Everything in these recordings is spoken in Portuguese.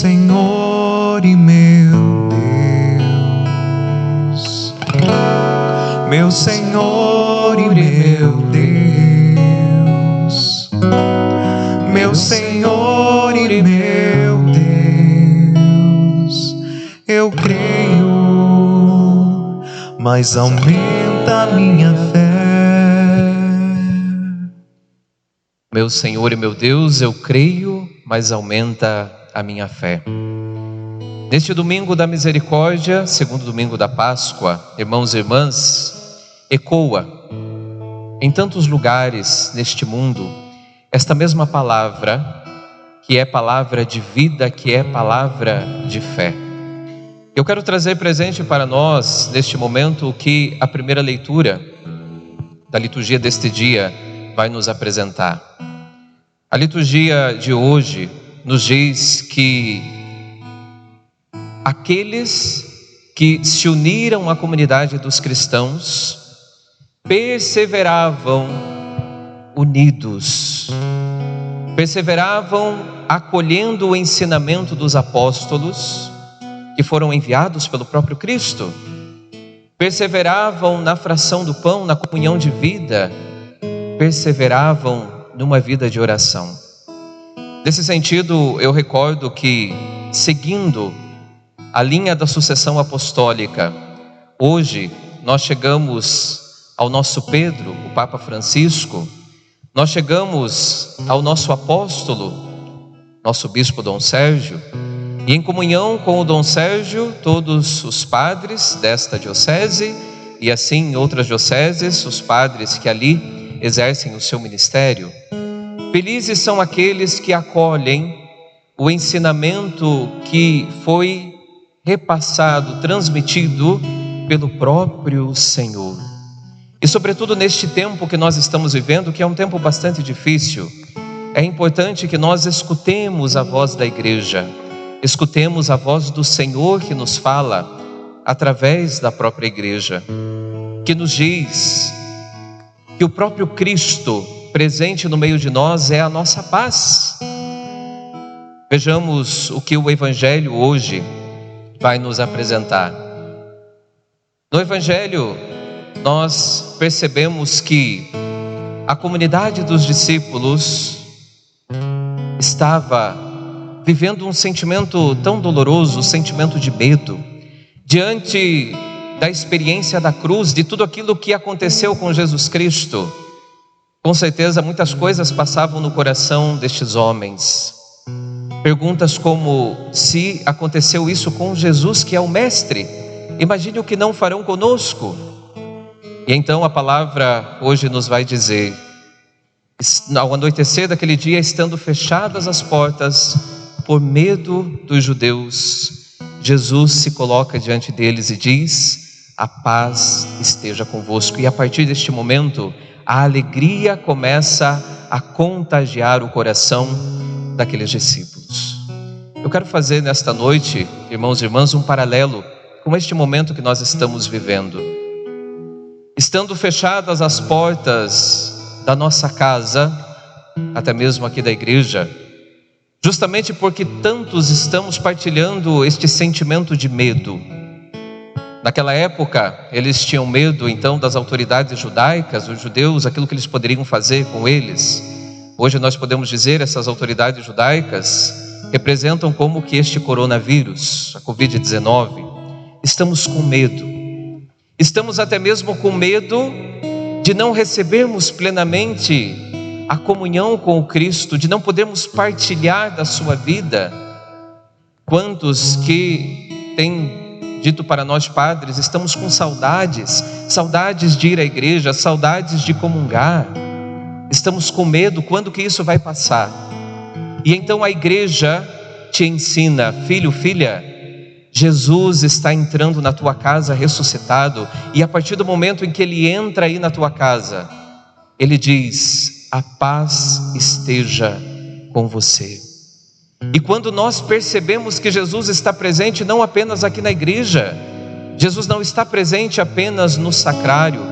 Senhor e meu Deus, meu Senhor e meu Deus, meu Senhor e meu Deus, eu creio, mas aumenta a minha fé. Meu Senhor e meu Deus, eu creio, mas aumenta a minha fé. Neste domingo da misericórdia, segundo domingo da Páscoa, irmãos e irmãs, ecoa em tantos lugares neste mundo esta mesma palavra, que é palavra de vida, que é palavra de fé. Eu quero trazer presente para nós, neste momento, o que a primeira leitura da liturgia deste dia vai nos apresentar. A liturgia de hoje nos diz que aqueles que se uniram à comunidade dos cristãos perseveravam unidos, perseveravam acolhendo o ensinamento dos apóstolos que foram enviados pelo próprio Cristo, perseveravam na fração do pão, na comunhão de vida, perseveravam numa vida de oração. Nesse sentido, eu recordo que, seguindo a linha da sucessão apostólica, hoje nós chegamos ao nosso Pedro, o Papa Francisco, nós chegamos ao nosso apóstolo, nosso bispo Dom Sérgio, e em comunhão com o Dom Sérgio, todos os padres desta diocese, e assim em outras dioceses, os padres que ali exercem o seu ministério. Felizes são aqueles que acolhem o ensinamento que foi repassado, transmitido pelo próprio Senhor. E sobretudo neste tempo que nós estamos vivendo, que é um tempo bastante difícil, é importante que nós escutemos a voz da igreja, escutemos a voz do Senhor que nos fala através da própria igreja, que nos diz que o próprio Cristo presente no meio de nós é a nossa paz. Vejamos o que o Evangelho hoje vai nos apresentar. No Evangelho nós percebemos que a comunidade dos discípulos estava vivendo um sentimento tão doloroso, um sentimento de medo, diante da experiência da cruz, de tudo aquilo que aconteceu com Jesus Cristo. Com certeza muitas coisas passavam no coração destes homens. Perguntas como: se aconteceu isso com Jesus, que é o Mestre, imagine o que não farão conosco. E então a palavra hoje nos vai dizer: ao anoitecer daquele dia, estando fechadas as portas por medo dos judeus, Jesus se coloca diante deles e diz: a paz esteja convosco. E a partir deste momento, a alegria começa a contagiar o coração daqueles discípulos. Eu quero fazer nesta noite, irmãos e irmãs, um paralelo com este momento que nós estamos vivendo. Estando fechadas as portas da nossa casa, até mesmo aqui da igreja, justamente porque tantos estamos partilhando este sentimento de medo. Naquela época, eles tinham medo então das autoridades judaicas, os judeus, aquilo que eles poderiam fazer com eles. Hoje nós podemos dizer, essas autoridades judaicas representam como que este coronavírus, a Covid-19. Estamos com medo. Estamos até mesmo com medo de não recebermos plenamente a comunhão com o Cristo, de não podermos partilhar da sua vida. Quantos que têm dito para nós padres, estamos com saudades de ir à igreja, saudades de comungar, estamos com medo, quando que isso vai passar? E então a igreja te ensina: filho, filha, Jesus está entrando na tua casa ressuscitado, e a partir do momento em que Ele entra aí na tua casa, Ele diz: a paz esteja com você. E quando nós percebemos que Jesus está presente não apenas aqui na igreja, Jesus não está presente apenas no sacrário,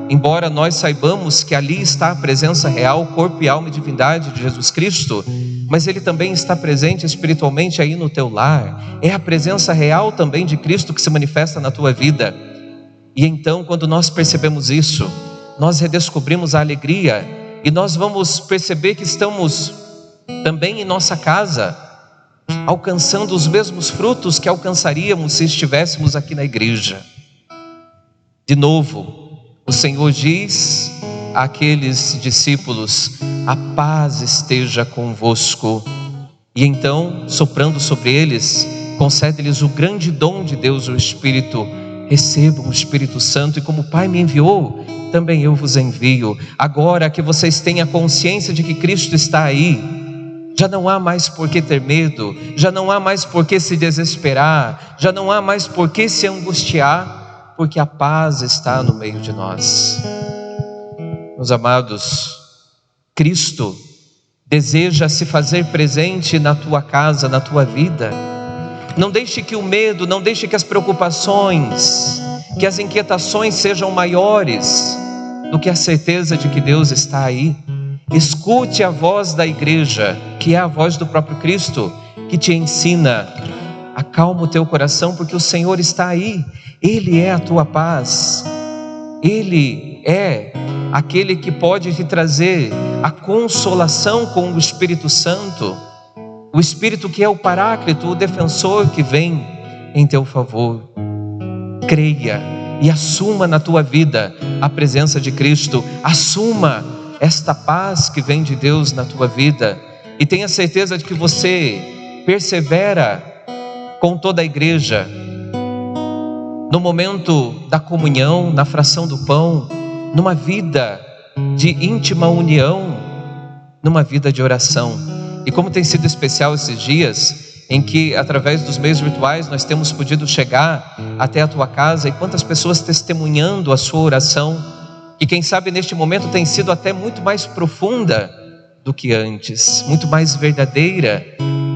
embora nós saibamos que ali está a presença real, corpo e alma e divindade de Jesus Cristo, mas Ele também está presente espiritualmente aí no teu lar. É a presença real também de Cristo que se manifesta na tua vida. E então, quando nós percebemos isso, nós redescobrimos a alegria e nós vamos perceber que estamos também em nossa casa, alcançando os mesmos frutos que alcançaríamos se estivéssemos aqui na igreja. De novo, o Senhor diz àqueles discípulos: a paz esteja convosco. E então, soprando sobre eles, concede-lhes o grande dom de Deus, o Espírito. Recebam o Espírito Santo, e como o Pai me enviou, também eu vos envio. Agora que vocês têm a consciência de que Cristo está aí, já não há mais por que ter medo, já não há mais por que se desesperar, já não há mais por que se angustiar, porque a paz está no meio de nós. Meus amados, Cristo deseja se fazer presente na tua casa, na tua vida. Não deixe que o medo, não deixe que as preocupações, que as inquietações sejam maiores do que a certeza de que Deus está aí. Escute a voz da igreja, que é a voz do próprio Cristo, que te ensina: acalma o teu coração, porque o Senhor está aí. Ele é a tua paz, Ele é aquele que pode te trazer a consolação com o Espírito Santo, o Espírito que é o Paráclito, o defensor que vem em teu favor. Creia e assuma na tua vida a presença de Cristo, assuma esta paz que vem de Deus na tua vida, e tenha certeza de que você persevera com toda a igreja no momento da comunhão, na fração do pão, numa vida de íntima união, numa vida de oração. E como tem sido especial esses dias, em que através dos meios virtuais nós temos podido chegar até a tua casa, e quantas pessoas testemunhando a sua oração, que quem sabe neste momento tem sido até muito mais profunda do que antes, muito mais verdadeira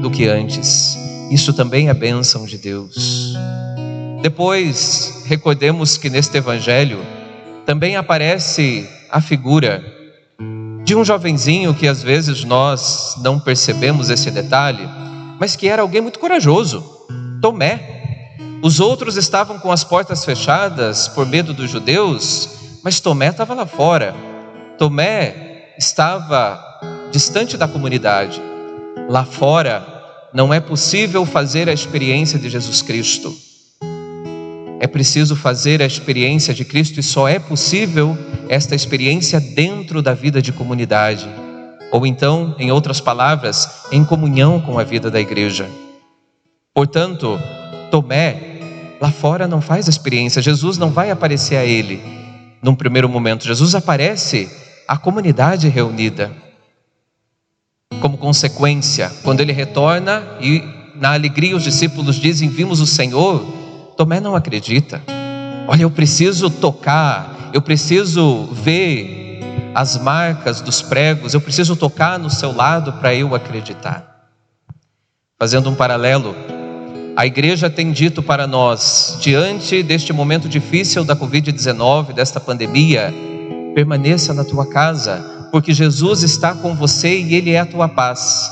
do que antes. Isso também é a bênção de Deus. Depois, recordemos que neste evangelho também aparece a figura de um jovenzinho que às vezes nós não percebemos esse detalhe, mas que era alguém muito corajoso, Tomé. Os outros estavam com as portas fechadas por medo dos judeus, mas Tomé estava lá fora. Tomé estava distante da comunidade. Lá fora não é possível fazer a experiência de Jesus Cristo. É preciso fazer a experiência de Cristo, e só é possível esta experiência dentro da vida de comunidade, ou então, em outras palavras, em comunhão com a vida da igreja. Portanto, Tomé lá fora não faz a experiência. Jesus não vai aparecer a ele num primeiro momento. Jesus aparece à comunidade reunida. Como consequência, quando ele retorna e na alegria os discípulos dizem: vimos o Senhor, Tomé não acredita. Olha, eu preciso tocar, eu preciso ver as marcas dos pregos, eu preciso tocar no seu lado para eu acreditar. Fazendo um paralelo, a igreja tem dito para nós, diante deste momento difícil da Covid-19, desta pandemia: permaneça na tua casa, porque Jesus está com você e Ele é a tua paz.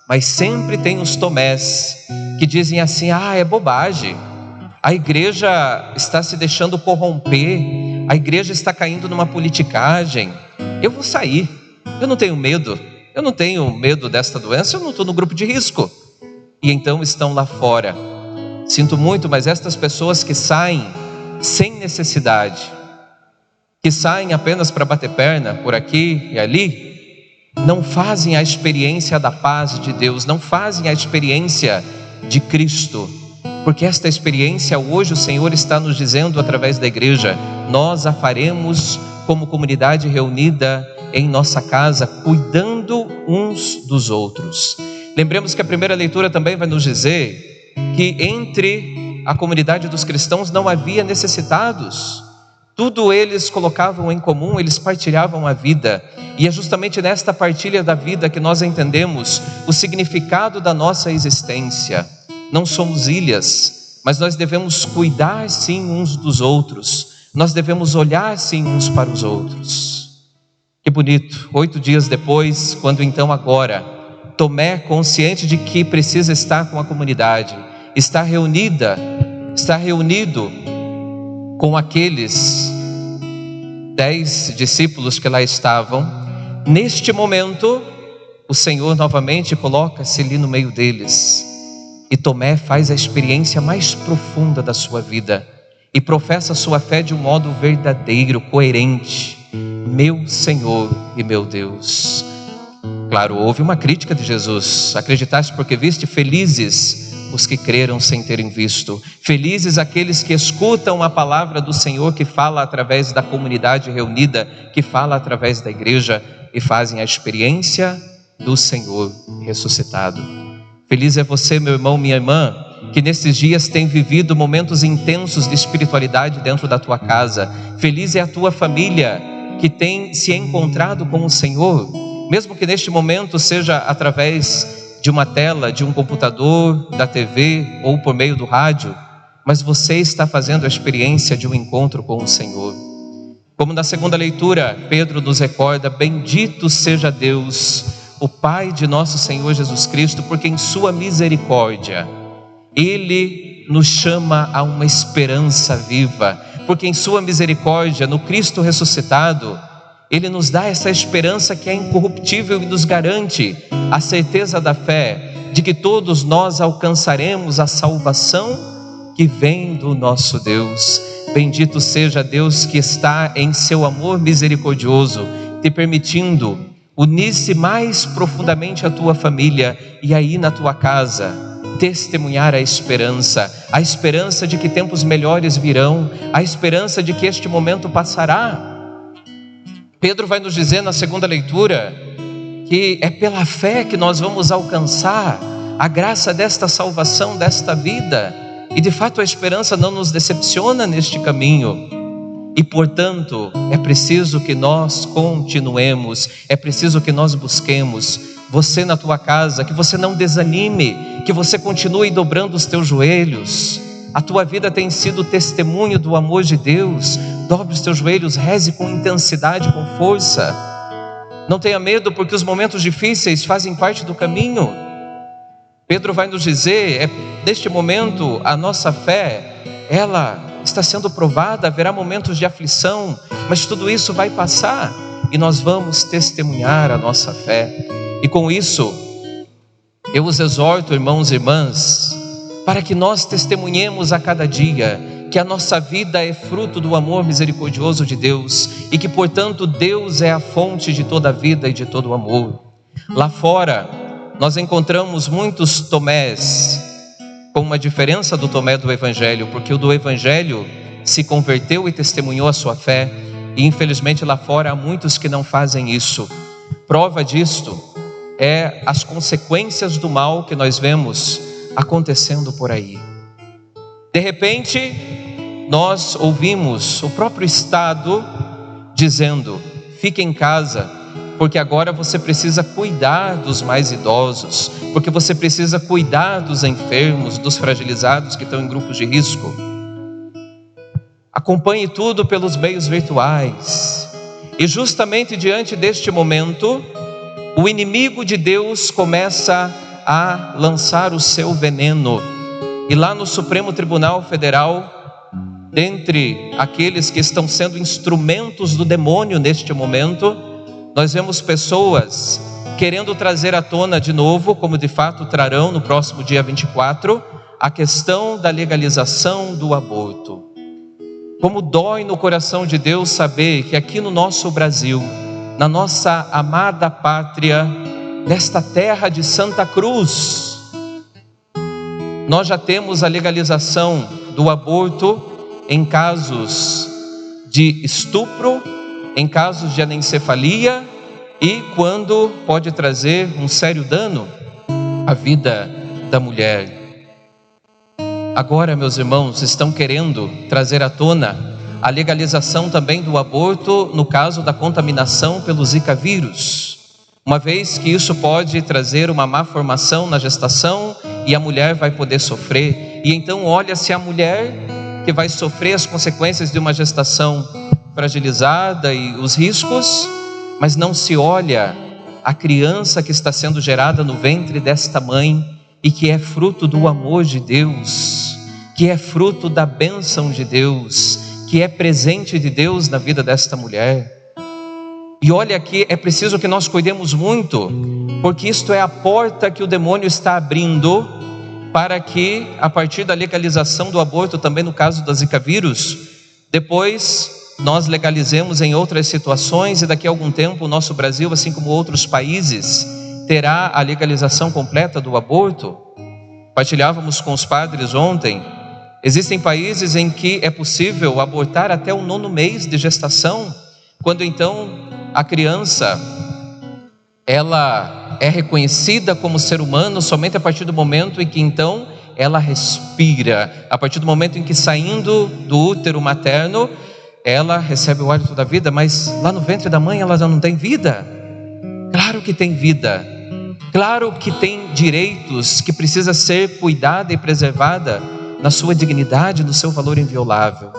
Mas sempre tem os Tomés que dizem assim: é bobagem, a igreja está se deixando corromper, a igreja está caindo numa politicagem, eu vou sair, eu não tenho medo desta doença, eu não estou no grupo de risco. E então estão lá fora. Sinto muito, mas estas pessoas que saem sem necessidade, que saem apenas para bater perna por aqui e ali, não fazem a experiência da paz de Deus, não fazem a experiência de Cristo. Porque esta experiência hoje o Senhor está nos dizendo através da igreja: nós a faremos como comunidade reunida em nossa casa, cuidando uns dos outros. Lembremos que a primeira leitura também vai nos dizer que entre a comunidade dos cristãos não havia necessitados. Tudo eles colocavam em comum, eles partilhavam a vida. E é justamente nesta partilha da vida que nós entendemos o significado da nossa existência. Não somos ilhas, mas nós devemos cuidar sim uns dos outros, nós devemos olhar sim uns para os outros. Que bonito, 8 dias depois, quando então agora, Tomé, consciente de que precisa estar com a comunidade, está reunido com aqueles 10 discípulos que lá estavam. Neste momento, o Senhor novamente coloca-se ali no meio deles, e Tomé faz a experiência mais profunda da sua vida e professa a sua fé de um modo verdadeiro, coerente: meu Senhor e meu Deus. Claro, houve uma crítica de Jesus: acreditaste porque viste? Felizes os que creram sem terem visto. Felizes aqueles que escutam a palavra do Senhor, que fala através da comunidade reunida, que fala através da igreja, e fazem a experiência do Senhor ressuscitado. Feliz é você, meu irmão, minha irmã, que nesses dias tem vivido momentos intensos de espiritualidade dentro da tua casa. Feliz é a tua família que tem se encontrado com o Senhor, mesmo que neste momento seja através de uma tela, de um computador, da TV ou por meio do rádio, mas você está fazendo a experiência de um encontro com o Senhor. Como na segunda leitura, Pedro nos recorda: bendito seja Deus, o Pai de nosso Senhor Jesus Cristo, porque em sua misericórdia Ele nos chama a uma esperança viva, porque em sua misericórdia, no Cristo ressuscitado, Ele nos dá essa esperança que é incorruptível e nos garante a certeza da fé de que todos nós alcançaremos a salvação que vem do nosso Deus. Bendito seja Deus que está em seu amor misericordioso, te permitindo unir-se mais profundamente à tua família e aí na tua casa, testemunhar a esperança de que tempos melhores virão, a esperança de que este momento passará. Pedro vai nos dizer na segunda leitura que é pela fé que nós vamos alcançar a graça desta salvação, desta vida, e de fato a esperança não nos decepciona neste caminho, e portanto é preciso que nós continuemos, é preciso que nós busquemos. Você na tua casa, que você não desanime, que você continue dobrando os teus joelhos. A tua vida tem sido testemunho do amor de Deus. Dobre os teus joelhos, reze com intensidade, com força. Não tenha medo, porque os momentos difíceis fazem parte do caminho. Pedro vai nos dizer, neste momento a nossa fé, ela está sendo provada, haverá momentos de aflição, mas tudo isso vai passar e nós vamos testemunhar a nossa fé. E com isso, eu os exorto, irmãos e irmãs, para que nós testemunhemos a cada dia que a nossa vida é fruto do amor misericordioso de Deus e que, portanto, Deus é a fonte de toda a vida e de todo o amor. Lá fora, nós encontramos muitos Tomés, com uma diferença do Tomé do Evangelho, porque o do Evangelho se converteu e testemunhou a sua fé, e infelizmente lá fora há muitos que não fazem isso. Prova disto é as consequências do mal que nós vemos acontecendo por aí. De repente, nós ouvimos o próprio Estado dizendo: fique em casa, porque agora você precisa cuidar dos mais idosos, porque você precisa cuidar dos enfermos, dos fragilizados que estão em grupos de risco. Acompanhe tudo pelos meios virtuais. E justamente diante deste momento, o inimigo de Deus começa a lançar o seu veneno. E lá no Supremo Tribunal Federal, dentre aqueles que estão sendo instrumentos do demônio neste momento, nós vemos pessoas querendo trazer à tona de novo, como de fato trarão no próximo dia 24, a questão da legalização do aborto. Como dói no coração de Deus saber que aqui no nosso Brasil, na nossa amada pátria, nesta terra de Santa Cruz, nós já temos a legalização do aborto em casos de estupro, em casos de anencefalia e quando pode trazer um sério dano à vida da mulher. Agora, meus irmãos, estão querendo trazer à tona a legalização também do aborto no caso da contaminação pelo Zika vírus, uma vez que isso pode trazer uma má formação na gestação e a mulher vai poder sofrer. E então olha-se a mulher que vai sofrer as consequências de uma gestação fragilizada e os riscos, mas não se olha a criança que está sendo gerada no ventre desta mãe e que é fruto do amor de Deus, que é fruto da bênção de Deus, que é presente de Deus na vida desta mulher. E olha aqui, é preciso que nós cuidemos muito, porque isto é a porta que o demônio está abrindo para que, a partir da legalização do aborto, também no caso da Zika vírus, depois nós legalizemos em outras situações e daqui a algum tempo o nosso Brasil, assim como outros países, terá a legalização completa do aborto. Partilhávamos com os padres ontem, existem países em que é possível abortar até o 9º mês de gestação, quando então a criança, ela é reconhecida como ser humano somente a partir do momento em que então ela respira, a partir do momento em que, saindo do útero materno, ela recebe o hálito da vida. Mas lá no ventre da mãe ela já não tem vida? Claro que tem vida, claro que tem direitos, que precisa ser cuidada e preservada na sua dignidade, no seu valor inviolável.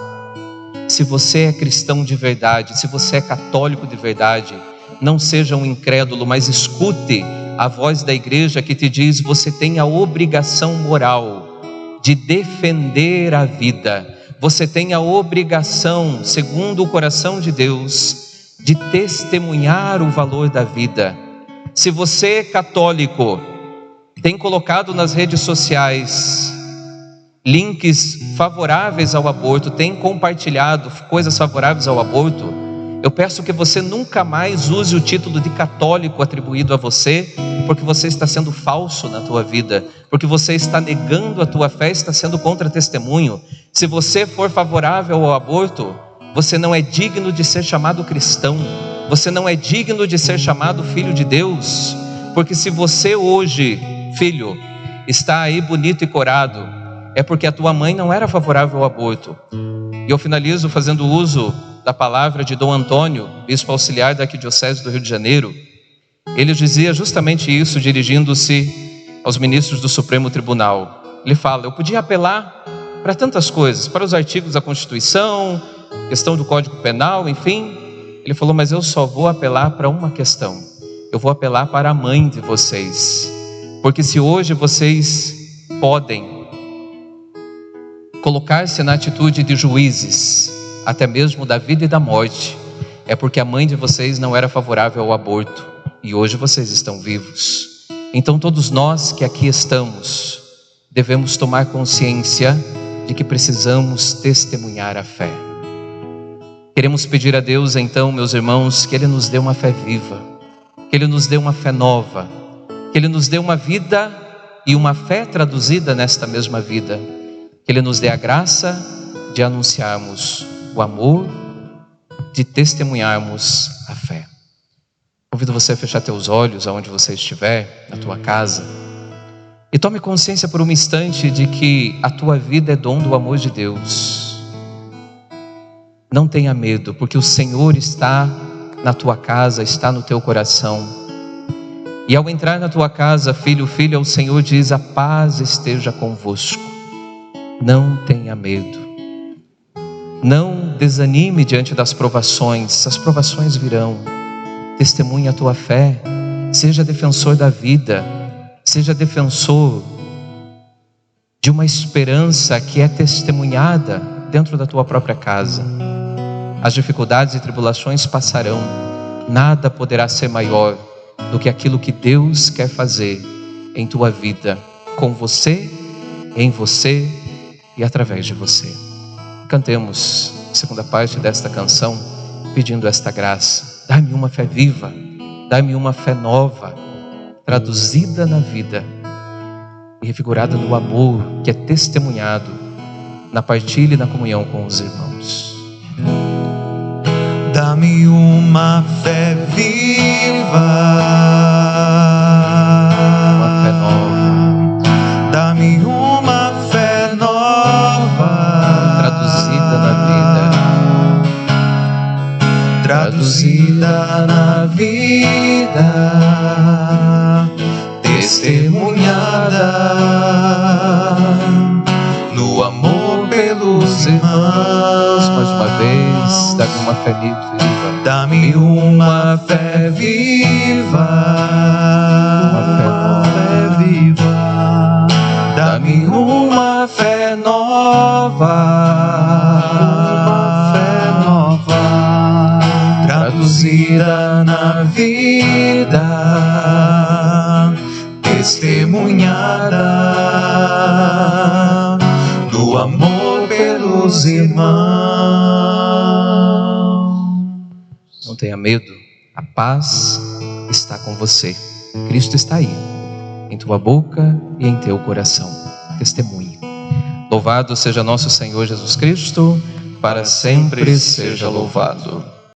Se você é cristão de verdade, se você é católico de verdade, não seja um incrédulo, mas escute a voz da igreja que te diz: você tem a obrigação moral de defender a vida. Você tem a obrigação, segundo o coração de Deus, de testemunhar o valor da vida. Se você, católico, tem colocado nas redes sociais links favoráveis ao aborto, tem compartilhado coisas favoráveis ao aborto, eu peço que você nunca mais use o título de católico atribuído a você, porque você está sendo falso na tua vida, porque você está negando a tua fé, está sendo contra-testemunho. Se você for favorável ao aborto, você não é digno de ser chamado cristão, você não é digno de ser chamado filho de Deus, porque se você hoje, filho, está aí bonito e corado, é porque a tua mãe não era favorável ao aborto. E eu finalizo fazendo uso da palavra de Dom Antônio, bispo auxiliar da Arquidiocese do Rio de Janeiro. Ele dizia justamente isso, dirigindo-se aos ministros do Supremo Tribunal. Ele fala: eu podia apelar para tantas coisas, para os artigos da Constituição, questão do Código Penal, enfim. Ele falou: mas eu só vou apelar para uma questão. Eu vou apelar para a mãe de vocês. Porque se hoje vocês podem colocar-se na atitude de juízes, até mesmo da vida e da morte, é porque a mãe de vocês não era favorável ao aborto, e hoje vocês estão vivos. Então todos nós que aqui estamos, devemos tomar consciência de que precisamos testemunhar a fé. Queremos pedir a Deus então, meus irmãos, que Ele nos dê uma fé viva, que Ele nos dê uma fé nova, que Ele nos dê uma vida e uma fé traduzida nesta mesma vida, que Ele nos dê a graça de anunciarmos o amor, de testemunharmos a fé. Convido você a fechar teus olhos aonde você estiver, na tua casa, e tome consciência por um instante de que a tua vida é dom do amor de Deus. Não tenha medo, porque o Senhor está na tua casa, está no teu coração. E ao entrar na tua casa, filho, filha, o Senhor diz: a paz esteja convosco. Não tenha medo, não desanime diante das provações, as provações virão. Testemunhe a tua fé, seja defensor da vida, seja defensor de uma esperança que é testemunhada dentro da tua própria casa. As dificuldades e tribulações passarão, nada poderá ser maior do que aquilo que Deus quer fazer em tua vida, com você, em você e através de você. Cantemos a segunda parte desta canção, pedindo esta graça. Dá-me uma fé viva, dá-me uma fé nova, traduzida na vida e revigorada no amor que é testemunhado na partilha e na comunhão com os irmãos. Dá-me uma fé viva, Uma fé nova, dá-me uma fé nova, traduzida na vida, traduzida na vida, testemunhada no amor pelos meus irmãos, mais uma vez, dá-me uma fé viva. Dá-me uma fé viva, uma fé viva. Dá-me uma fé nova, traduzida na vida, testemunhada do amor pelos irmãos. Não tenha medo, a paz está com você. Cristo está aí, em tua boca e em teu coração. Testemunhe. Louvado seja nosso Senhor Jesus Cristo, para sempre seja louvado.